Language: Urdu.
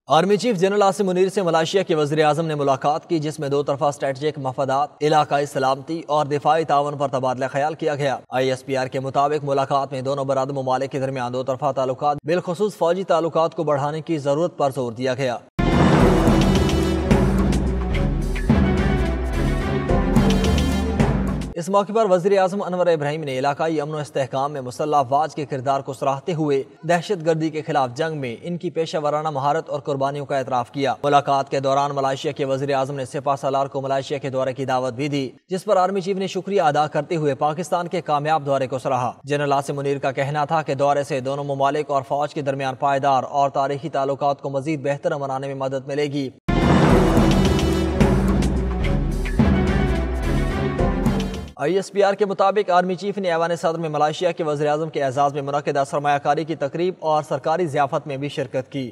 Army chief general Asim Munir سے ملائیشیا کے وزیر اعظم نے ملاقات کی، جس میں دو طرفہ اسٹریٹجک مفادات، علاقائی سلامتی اور دفاعی تعاون پر تبادلہ خیال کیا گیا۔ ISPR کے مطابق ملاقات میں دونوں برادر ممالک کے درمیان دو طرفہ تعلقات، بالخصوص فوجی تعلقات کو بڑھانے کی ضرورت پر زور دیا گیا۔ اس موقع پر وزیر اعظم انور ابراہیم نے علاقائی امن و استحکام میں مسلح افواج کے کردار کو سراہتے ہوئے دہشت گردی کے خلاف جنگ میں ان کی پیشہ ورانہ مہارت اور قربانیوں کا اعتراف کیا۔ ملاقات کے دوران ملائیشیا کے وزیر اعظم نے سپہ سالار کو ملائیشیا کے دورے کی دعوت بھی دی، جس پر آرمی چیف نے شکریہ ادا کرتے ہوئے پاکستان کے کامیاب دورے کو سراہا۔ جنرل عاصم منیر کا کہنا تھا کہ دورے سے دونوں ممالک اور فوج کے درمیان پائیدار اور تاریخی تعلقات کو مزید بہتر بنانے میں مدد ملے گی۔ ISPR کے مطابق آرمی چیف نے ایوان صدر میں ملائیشیا کے وزیر اعظم کے اعزاز میں منعقدہ سرمایہ کاری کی تقریب اور سرکاری ضیافت میں بھی شرکت کی۔